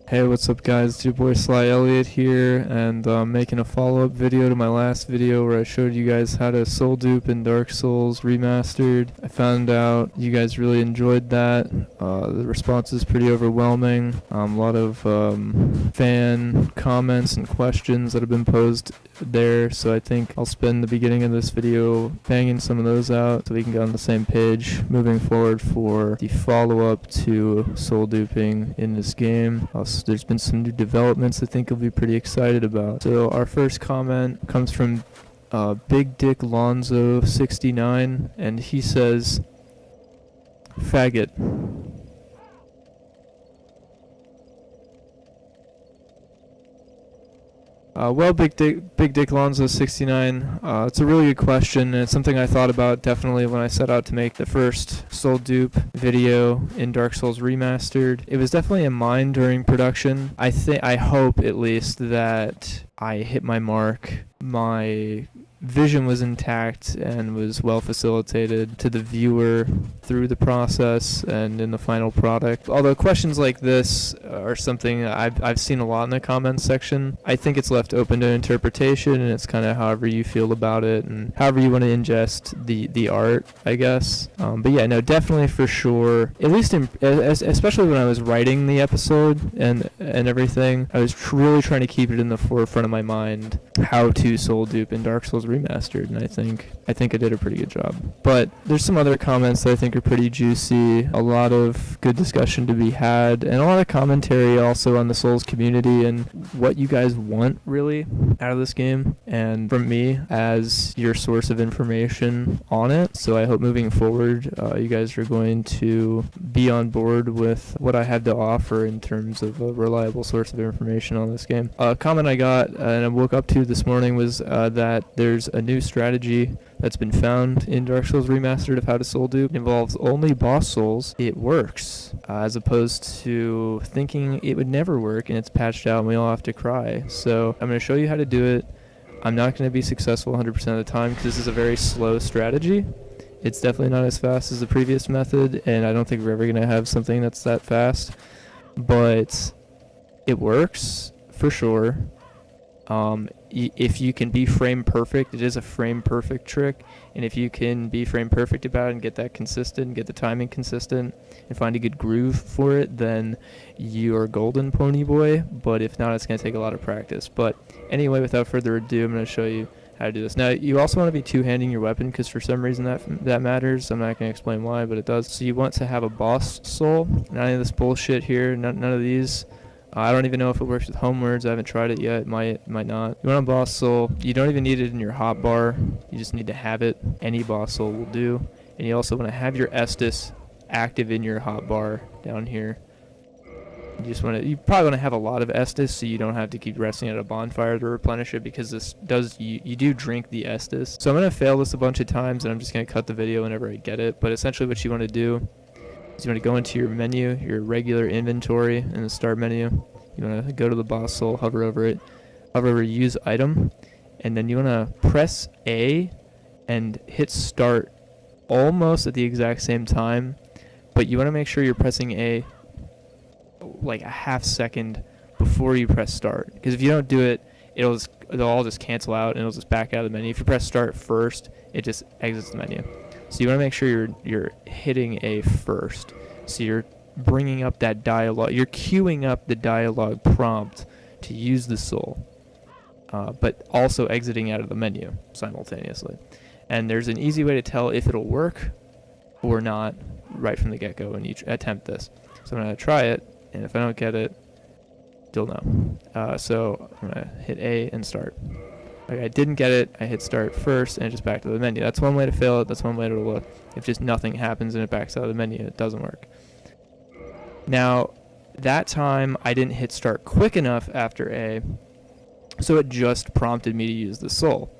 Hey, what's up guys, it's your boy Sly Elliot here, and making a follow-up video to my last video where I showed you guys how to soul dupe in Dark Souls Remastered. I found out you guys really enjoyed that. The response is pretty overwhelming. A lot of fan comments and questions that have been posed there, so I think I'll spend the beginning of this video banging some of those out so we can get on the same page moving forward for the follow-up to soul duping in this game. There's been some new developments I think you'll be pretty excited about. So our first comment comes from Big Dick Lonzo 69, and he says, "Faggot." Well, Big Dick Lonzo 69, it's a really good question, and it's something I thought about definitely when I set out to make the first soul dupe video in Dark Souls Remastered. It was definitely in mind during production. I hope at least that I hit my mark. My vision was intact and was well facilitated to the viewer through the process and in the final product. Although questions like this are something I've seen a lot in the comments section, I think it's left open to interpretation, and it's kind of however you feel about it and however you want to ingest the art, I guess. But yeah, no, definitely for sure. At least especially when I was writing the episode and everything, I was really trying to keep it in the forefront of my mind how to soul dupe in Dark Souls Remastered, and I think I did a pretty good job. But there's some other comments that I think are pretty juicy, a lot of good discussion to be had, and a lot of commentary also on the Souls community and what you guys want really out of this game, and from me as your source of information on it. So I hope moving forward you guys are going to be on board with what I have to offer in terms of a reliable source of information on this game. A comment I got and I woke up to this morning was that there's a new strategy that's been found in Dark Souls Remastered of how to soul dupe. It involves only boss souls. It works, as opposed to thinking it would never work and it's patched out and we all have to cry. So I'm going to show you how to do it. I'm not going to be successful 100% of the time because this is a very slow strategy. It's definitely not as fast as the previous method, and I don't think we're ever going to have something that's that fast. But it works for sure. If you can be frame perfect, it is a frame perfect trick, and if you can be frame perfect about it and get that consistent, get the timing consistent, and find a good groove for it, then you're golden, pony boy. But if not, it's going to take a lot of practice. But anyway, without further ado, I'm going to show you how to do this. Now, you also want to be two-handing your weapon, because for some reason that matters. I'm not going to explain why, but it does. So you want to have a boss soul. None of this bullshit here, none of these. I don't even know if it works with homewords. I haven't tried it yet. It might not. You want a boss soul. You don't even need it in your hotbar. You just need to have it. Any boss soul will do. And you also want to have your Estus active in your hotbar down here. You probably want to have a lot of Estus so you don't have to keep resting at a bonfire to replenish it, because this does, you do drink the Estus. So I'm going to fail this a bunch of times, and I'm just going to cut the video whenever I get it. But essentially what you want to do, you want to go into your menu, your regular inventory, in the start menu. You want to go to the boss soul, hover over it, hover over use item, and then you want to press A and hit start almost at the exact same time, but you want to make sure you're pressing A like a half second before you press start, because if you don't do it, it'll all just cancel out and it'll just back out of the menu. If you press start first, it just exits the menu. So you want to make sure you're hitting A first. So you're bringing up that dialogue. You're queuing up the dialogue prompt to use the soul, but also exiting out of the menu simultaneously. And there's an easy way to tell if it'll work or not right from the get-go when you attempt this. So I'm going to try it, and if I don't get it, you'll know. So I'm going to hit A and start. Okay, I didn't get it, I hit start first, and it just back to the menu. That's one way to fail it, that's one way to look. If just nothing happens and it backs out of the menu, it doesn't work. Now, that time I didn't hit start quick enough after A, so it just prompted me to use the soul.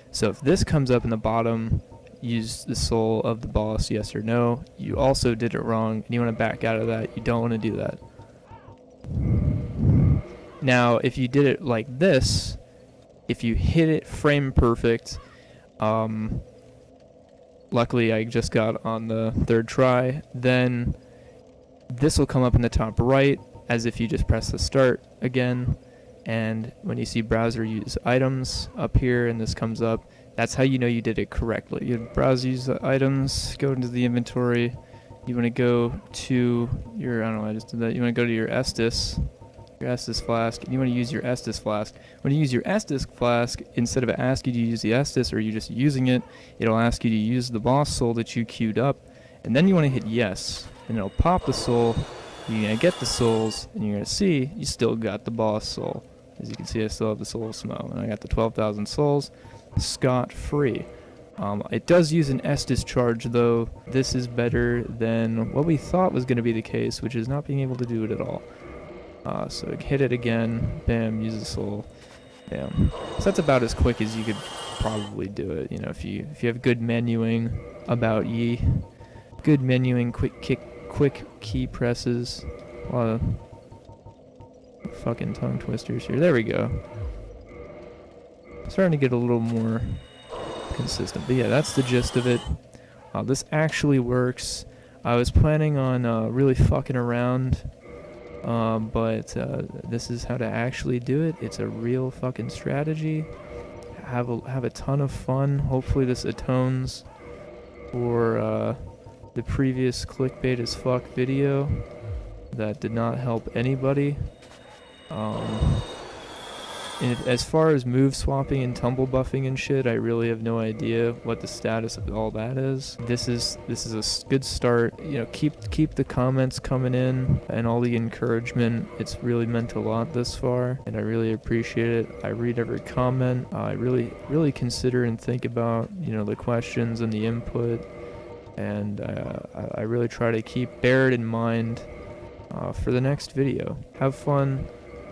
So if this comes up in the bottom, use the soul of the boss, yes or no, you also did it wrong, and you want to back out of that. You don't want to do that. Now, if you did it like this, if you hit it frame perfect, luckily I just got on the third try, then this will come up in the top right, as if you just press the start again. And when you see browser use items up here and this comes up, that's how you know you did it correctly. You browse use the items, go into the inventory. You want to go to your, I don't know, I just did that. You want to go to your Estus flask, and you want to use your Estus flask. When you use your Estus flask, instead of asking you to use the Estus or you just using it, it'll ask you to use the boss soul that you queued up. And then you want to hit yes, and it'll pop the soul. You're going to get the souls, and you're going to see you still got the boss soul. As you can see, I still have the soul of Smo, and I got the 12,000 souls scot-free. It does use an Estus charge, though. This is better than what we thought was going to be the case, which is not being able to do it at all. So hit it again, bam, use the soul, bam. So that's about as quick as you could probably do it. You know, if you have good menuing about ye, good menuing, quick key presses, a lot of fucking tongue twisters here. There we go. Starting to get a little more consistent. But yeah, that's the gist of it. This actually works. I was planning on really fucking around, but this is how to actually do it. It's a real fucking strategy. Have a ton of fun. Hopefully this atones for the previous clickbait as fuck video that did not help anybody. And as far as move swapping and tumble buffing and shit, I really have no idea what the status of all that is. This is a good start. You know, keep the comments coming in and all the encouragement. It's really meant a lot this far, and I really appreciate it. I read every comment. I really consider and think about, you know, the questions and the input, and I really try to bear it in mind for the next video. Have fun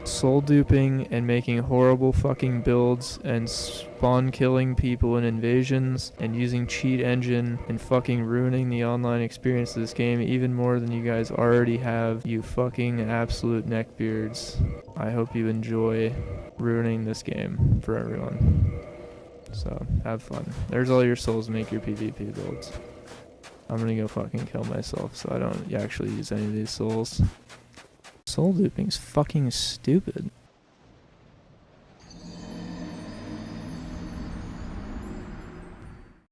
soul duping and making horrible fucking builds and spawn killing people in invasions and using cheat engine and fucking ruining the online experience of this game even more than you guys already have, you fucking absolute neckbeards. I hope you enjoy ruining this game for everyone. So have fun. There's all your souls, make your PvP builds. I'm gonna go fucking kill myself so I don't actually use any of these souls. Soul duping's fucking stupid.